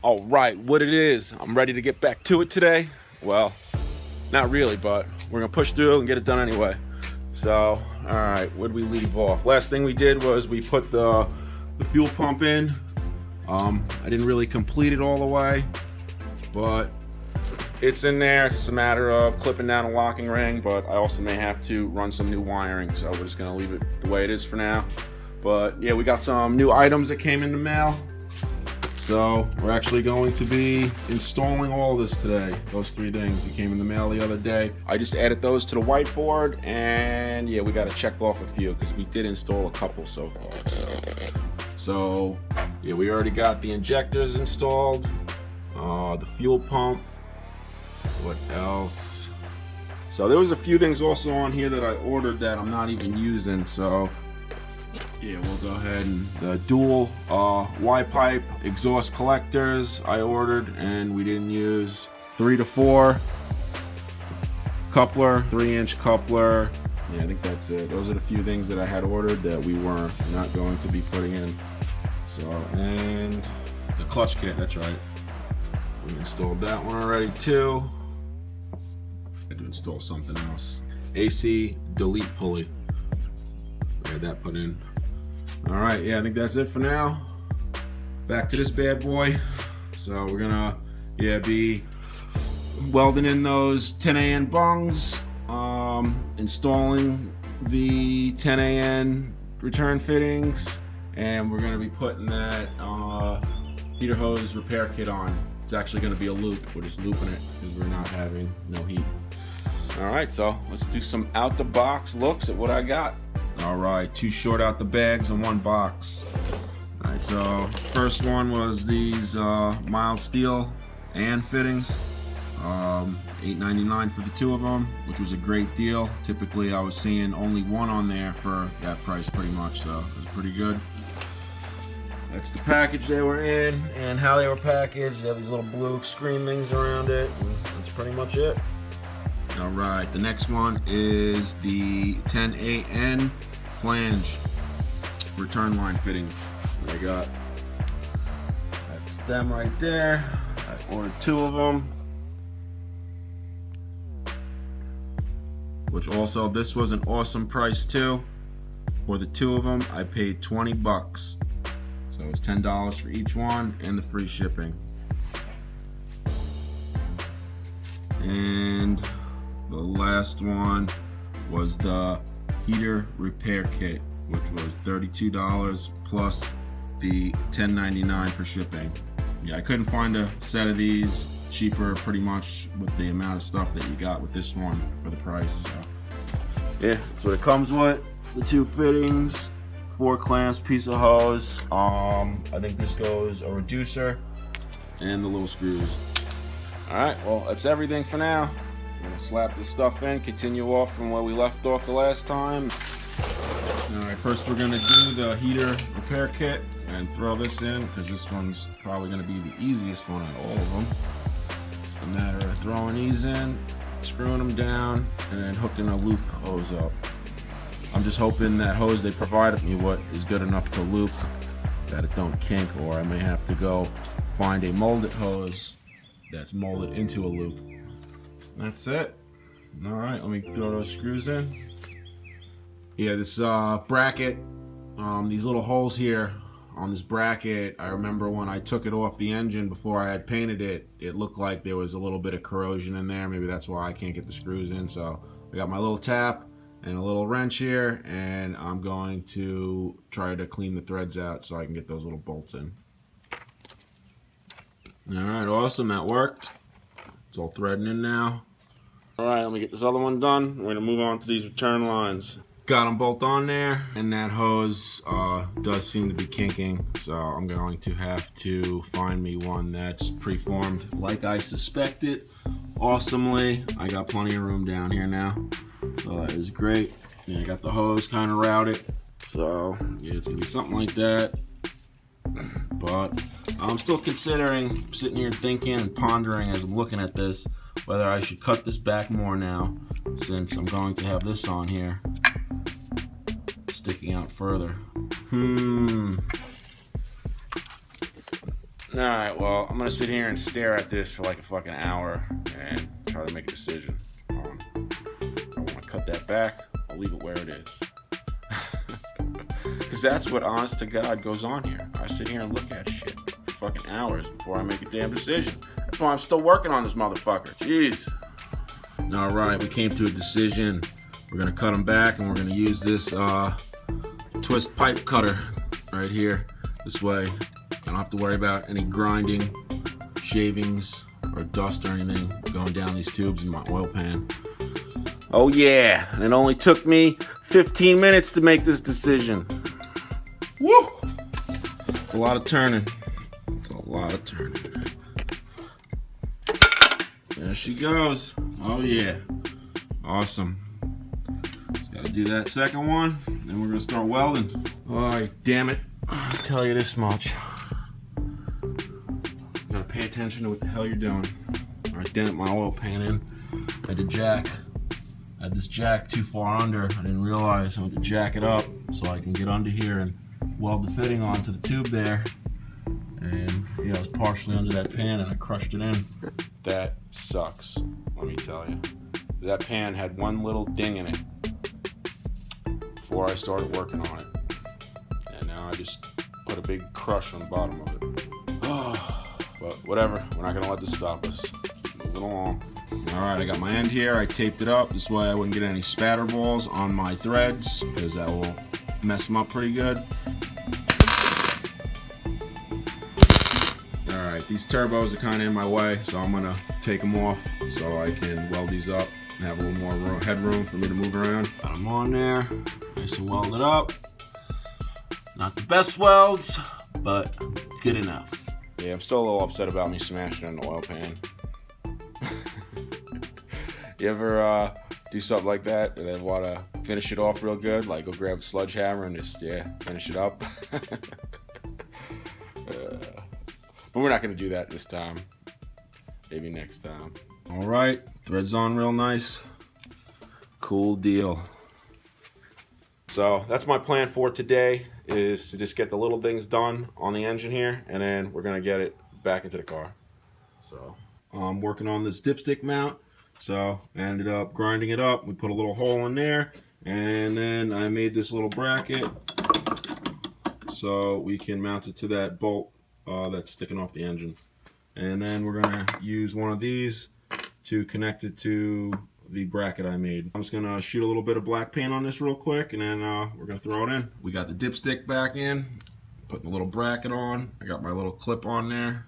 All right, what it is, I'm ready to get back to it today. Well, not really, but we're gonna push through and get it done anyway. So, all right, where did we leave off? Last thing we did was we put the fuel pump in. I didn't really complete it all the way, but it's in there. It's a matter of clipping down a locking ring, but I also may have to run some new wiring, so we're just gonna leave it the way it is for now. But yeah, we got some new items that came in the mail. So we're actually going to be installing all this today. Those three things that came in the mail the other day. I just added those to the whiteboard, and yeah, we got to check off a few because we did install a couple so far. So yeah, we already got the injectors installed, the fuel pump. What else? So there was a few things also on here that I ordered that I'm not even using. So yeah, we'll go ahead and the dual Y-pipe exhaust collectors I ordered and we didn't use. 3 to 4 coupler, 3-inch coupler. Yeah, I think that's it. Those are the few things that I had ordered that we were not going to be putting in. So, and the clutch kit, that's right. We installed that one already too. I had to install something else. AC delete pulley. We had that put in. All right, yeah, I think that's it for now. Back to this bad boy. So we're gonna, be welding in those 10AN bungs, installing the 10AN return fittings, and we're gonna be putting that heater hose repair kit on. It's actually gonna be a loop. We're just looping it because we're not having no heat. All right, so let's do some out the box looks at what I got. All right, 2 short out the bags and 1 box. All right, so first one was these mild steel and fittings. $8.99 for the 2 of them, which was a great deal. Typically, I was seeing only 1 on there for that price pretty much, so it was pretty good. That's the package they were in and how they were packaged. They have these little blue screen things around it, and that's pretty much it. All right, the next one is the 10AN flange return line fittings that I got. That's them right there. I ordered 2 of them. Which also, this was an awesome price too. For the 2 of them, I paid 20 bucks. So it's $10 for each one and the free shipping. And the last one was the heater repair kit, which was $32 plus the $10.99 for shipping. Yeah, I couldn't find a set of these cheaper pretty much with the amount of stuff that you got with this one for the price. So yeah, that's what it comes with. The 2 fittings, 4 clamps, piece of hose. I think this goes a reducer and the little screws. All right, well, that's everything for now. I'm gonna slap this stuff in, continue off from where we left off the last time. All right, first we're gonna do the heater repair kit and throw this in because this one's probably gonna be the easiest one out of all of them. It's a matter of throwing these in, screwing them down, and then hooking a loop hose up. I'm just hoping that hose they provided me with is good enough to loop, that it don't kink, or I may have to go find a molded hose that's molded into a loop. That's it. All right, let me throw those screws in. Yeah, this bracket, these little holes here on this bracket, I remember when I took it off the engine before I had painted it, it looked like there was a little bit of corrosion in there. Maybe that's why I can't get the screws in. So I got my little tap and a little wrench here, and I'm going to try to clean the threads out so I can get those little bolts in. All right, awesome, that worked. It's all threading in now. All right, let me get this other one done. We're gonna move on to these return lines. Got them both on there, and that hose does seem to be kinking, so I'm going to have to find me one that's preformed like I suspected. Awesomely, I got plenty of room down here now, so that is great. Yeah, I got the hose kind of routed, so yeah, it's gonna be something like that. But I'm still considering, sitting here thinking and pondering as I'm looking at this, whether I should cut this back more now, since I'm going to have this on here sticking out further. Alright, well, I'm gonna sit here and stare at this for like a fucking hour and try to make a decision. I wanna cut that back, I'll leave it where it is. Because that's what honest to God goes on here. I sit here and look at shit for fucking hours before I make a damn decision. That's why I'm still working on this motherfucker. Jeez. Alright, we came to a decision. We're gonna cut them back and we're gonna use this twist pipe cutter right here. This way I don't have to worry about any grinding, shavings, or dust or anything going down these tubes in my oil pan. Oh yeah, and it only took me 15 minutes to make this decision. Woo! It's a lot of turning. It's a lot of turning. There she goes. Oh yeah. Awesome. Just gotta do that second one, then we're gonna start welding. Alright, damn it. I'll tell you this much. You gotta pay attention to what the hell you're doing. I dented my oil pan in. I had this jack too far under. I didn't realize I had to jack it up so I can get under here and weld the fitting onto the tube there. And yeah, I was partially under that pan and I crushed it in. That sucks, let me tell you. That pan had one little ding in it before I started working on it. And now I just put a big crush on the bottom of it. But whatever, we're not gonna let this stop us. Moving along. Alright, I got my end here, I taped it up. This way I wouldn't get any spatter balls on my threads, because that will mess them up pretty good. Alright, these turbos are kind of in my way, so I'm gonna take them off so I can weld these up and have a little more headroom for me to move around. Got them on there, nice and welded up. Not the best welds, but good enough. Yeah, I'm still a little upset about me smashing in the oil pan. You ever do something like that and then want to finish it off real good? Like go grab a sledgehammer and just, finish it up? But we're not going to do that this time. Maybe next time. Alright, threads on real nice. Cool deal. So that's my plan for today, is to just get the little things done on the engine here, and then we're going to get it back into the car. So I'm working on this dipstick mount. So I ended up grinding it up. We put a little hole in there, and then I made this little bracket so we can mount it to that bolt that's sticking off the engine. And then we're gonna use one of these to connect it to the bracket I made. I'm just gonna shoot a little bit of black paint on this real quick, and then we're gonna throw it in. We got the dipstick back in, putting a little bracket on. I got my little clip on there.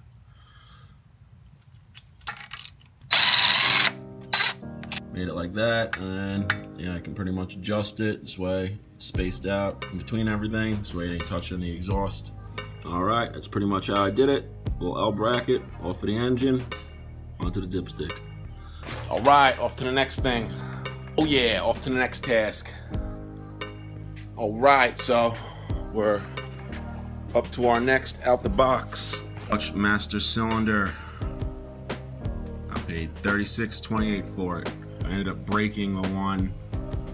Made it like that, and then I can pretty much adjust it this way, spaced out in between everything, this way it ain't touching the exhaust. Alright, that's pretty much how I did it. Little L bracket off of the engine onto the dipstick. Alright, off to the next thing. Oh yeah, off to the next task. Alright, so we're up to our next out the box clutch master cylinder. I paid $36.28 for it. I ended up breaking the one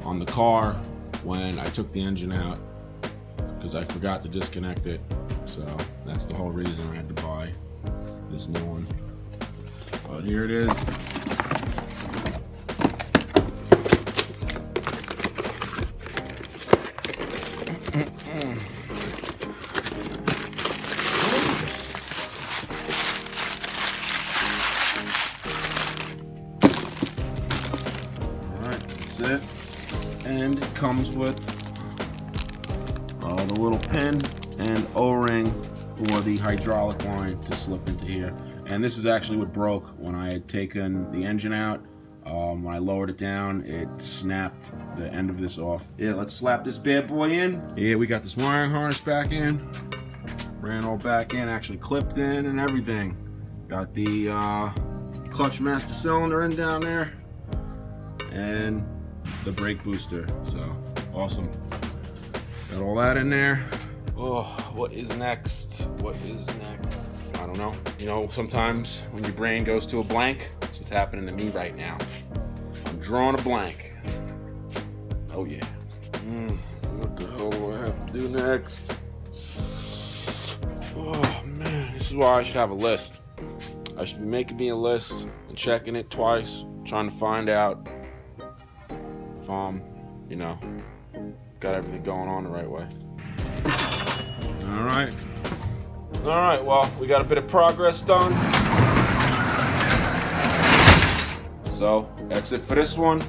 on the car when I took the engine out because I forgot to disconnect it. So that's the whole reason I had to buy this new one. But here it is. It, and it comes with the little pin and O-ring for the hydraulic line to slip into here. And this is actually what broke when I had taken the engine out. When I lowered it down, it snapped the end of this off. Yeah, let's slap this bad boy in. Yeah, we got this wiring harness back in. Ran all back in, actually clipped in and everything. Got the clutch master cylinder in down there. And the brake booster, so awesome. Got all that in there. Oh, what is next? What is next? I don't know. You know, sometimes when your brain goes to a blank, that's what's happening to me right now. I'm drawing a blank. Oh yeah. What the hell do I have to do next? Oh man, This is why I should have a list. I should be making me a list and checking it twice, trying to find out if you know, got everything going on the right way. All right, well, we got a bit of progress done. So that's it for this one.